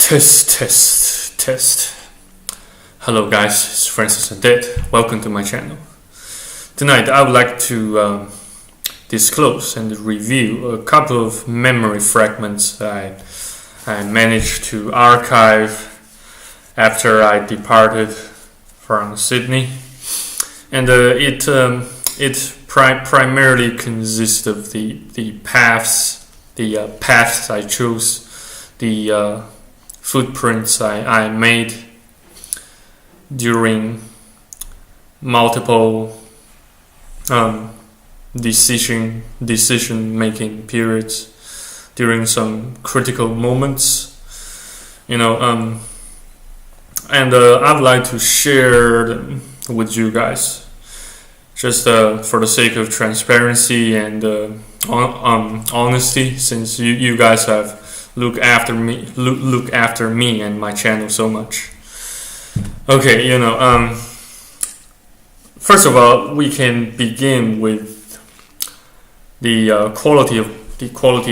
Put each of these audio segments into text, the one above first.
Test. Hello guys, it's Francis and Dead. Welcome to my channel. Tonight I would like to disclose and review a couple of memory fragments I managed to archive after I departed from Sydney. And it primarily consists of the paths I chose, the footprints I made during multiple decision making periods, during some critical moments, and I would like to share them with you guys, just for the sake of transparency and honesty, since you guys have look after me and my channel so much. Okay, first of all, we can begin with the quality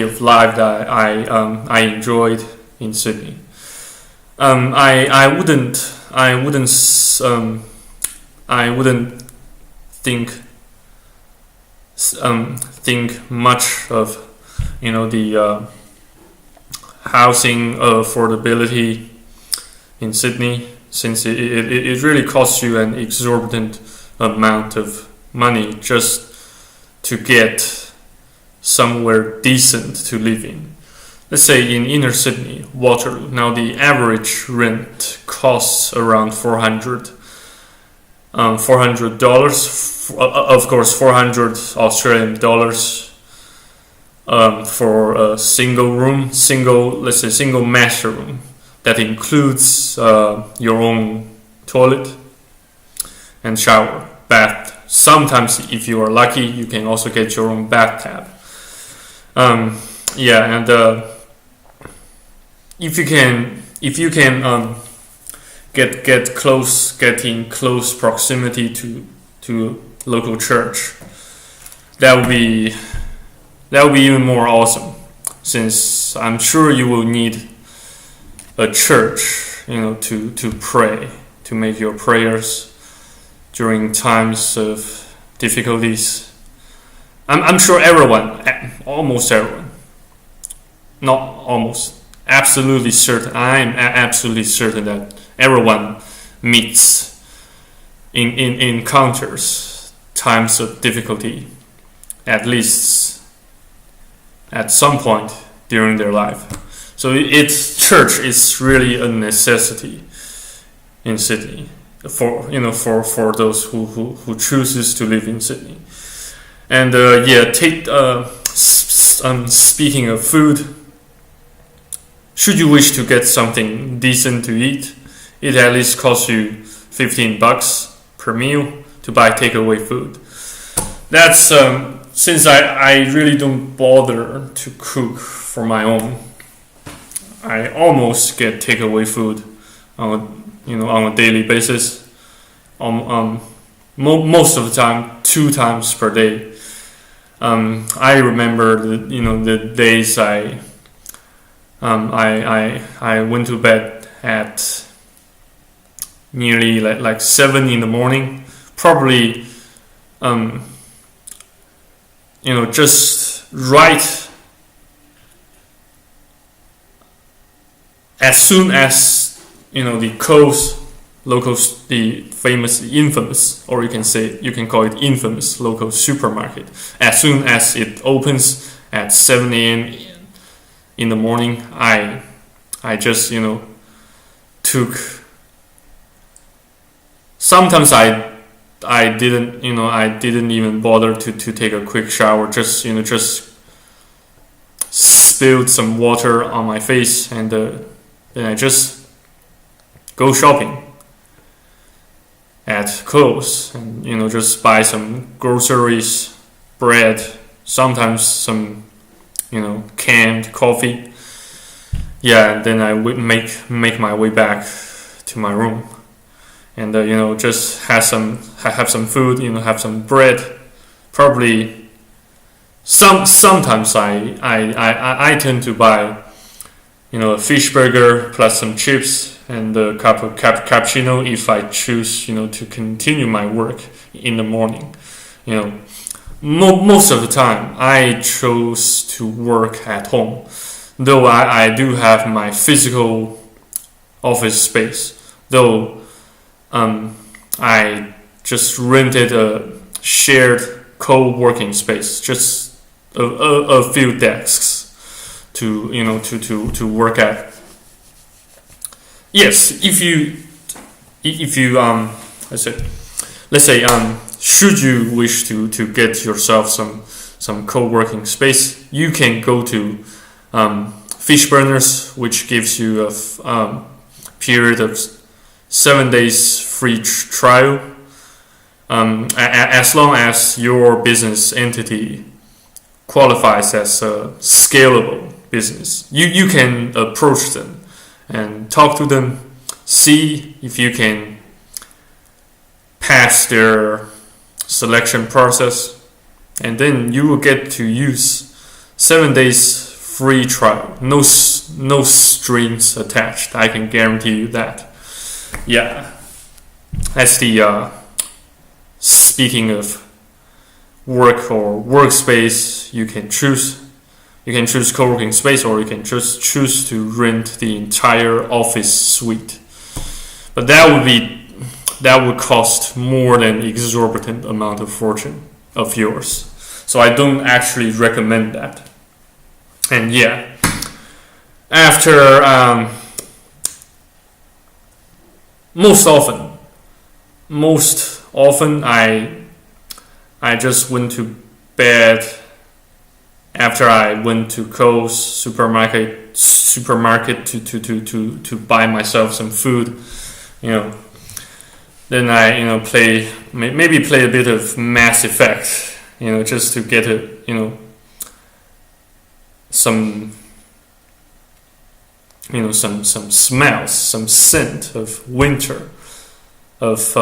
of life that I enjoyed in Sydney. I wouldn't think much of the housing affordability in Sydney, since it really costs you an exorbitant amount of money just to get somewhere decent to live in. Let's say in inner Sydney, Waterloo, now the average rent costs around $400. Of course, 400 Australian dollars for a single master room that includes your own toilet and shower, bath. Sometimes, if you are lucky, you can also get your own bathtub. If you can get in close proximity to local church, that would be even more awesome, since I'm sure you will need a church, to pray, to make your prayers during times of difficulties. I'm sure almost everyone, not almost, absolutely certain, I'm absolutely certain that everyone encounters times of difficulty, at least at some point during their life. So church is really a necessity in Sydney for those who chooses to live in Sydney. And speaking of food, should you wish to get something decent to eat, it at least costs you $15 per meal to buy takeaway food. That's since I really don't bother to cook for my own, I almost get takeaway food on a daily basis. Most of the time, 2 times per day. I remember the days I went to bed at nearly like 7 in the morning, probably just right as soon as the infamous, or you can call it infamous local supermarket, as soon as it opens at 7 a.m. in the morning, I just took. Sometimes I didn't even bother to take a quick shower, just spilled some water on my face, and then I just go shopping at Close, and just buy some groceries, bread, sometimes some canned coffee. And then I would make my way back to my room, and just have some food, have some bread. Probably sometimes I tend to buy a fish burger plus some chips and a cup of cappuccino if I choose, to continue my work in the morning. Most of the time I chose to work at home, though I do have my physical office space, though I just rented a shared co-working space, just a few desks to work at. Yes, if you let's say should you wish to get yourself some co-working space, you can go to Fish Burners, which gives you a period of 7 days free trial, as long as your business entity qualifies as a scalable business. You can approach them and talk to them, see if you can pass their selection process, and then you will get to use 7 days free trial. No strings attached. I can guarantee you that. Yeah, that's the speaking of work or workspace. You can choose co-working space, or you can just choose to rent the entire office suite. But that would cost more than exorbitant amount of fortune of yours. So I don't actually recommend that. And yeah, after most often I just went to bed after I went to Cole's supermarket to buy myself some food. Then I play a bit of Mass Effect, just to get some smells, some scent of winter, of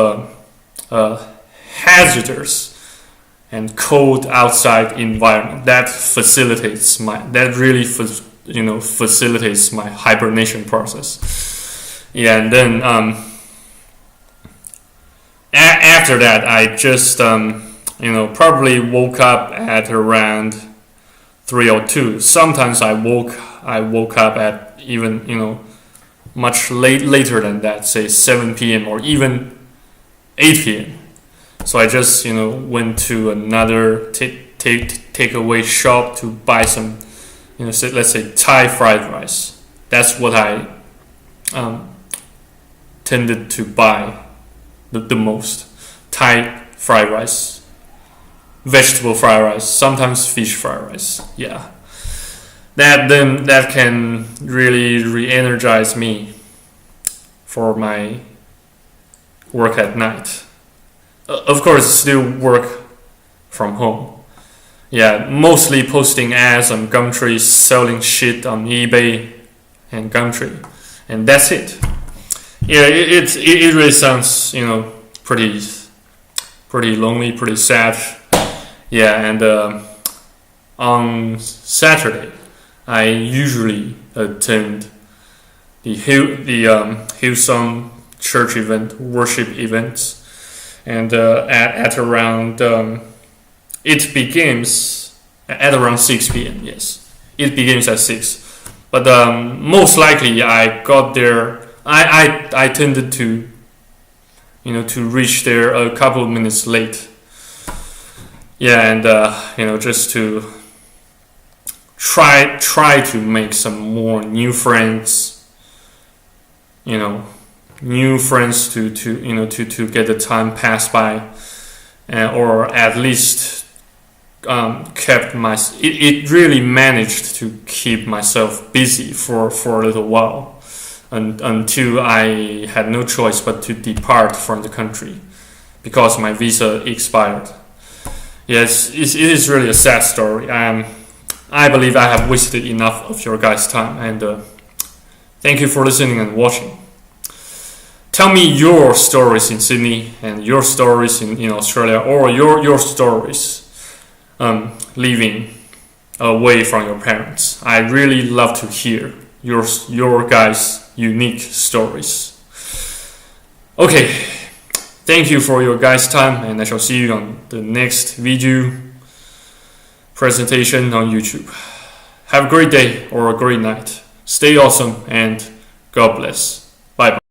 hazardous and cold outside environment. That really facilitates my hibernation process. Yeah, and then after that, I just probably woke up at around 3 or 2. Sometimes I woke up at even much later than that, say 7 p.m. or even 8 p.m. So I just went to another takeaway shop to buy some let's say Thai fried rice. That's what I tended to buy the most. Thai fried rice, vegetable fried rice, sometimes fish fried rice. Yeah, that can really re-energize me for my work at night. Of course, still work from home. Yeah, mostly posting ads on Gumtree, selling shit on eBay and Gumtree, and that's it. Yeah, it really sounds pretty lonely, pretty sad. Yeah, and on Saturday, I usually attend the Hillsong church event, worship events. And at around it begins at around 6 p.m. Yes, it begins at 6. But most likely I got there. I tended to to reach there a couple of minutes late. Yeah, and just to try to make some more new friends. New friends to get the time passed by, or at least kept it really managed to keep myself busy for a little while, until I had no choice but to depart from the country because my visa expired. Yes, it is really a sad story. I believe I have wasted enough of your guys' time, and thank you for listening and watching. Tell me your stories in Sydney and your stories in Australia, or your stories living away from your parents. I really love to hear your guys' unique stories. Okay, thank you for your guys' time, and I shall see you on the next video presentation on YouTube. Have a great day or a great night. Stay awesome and God bless. Bye bye.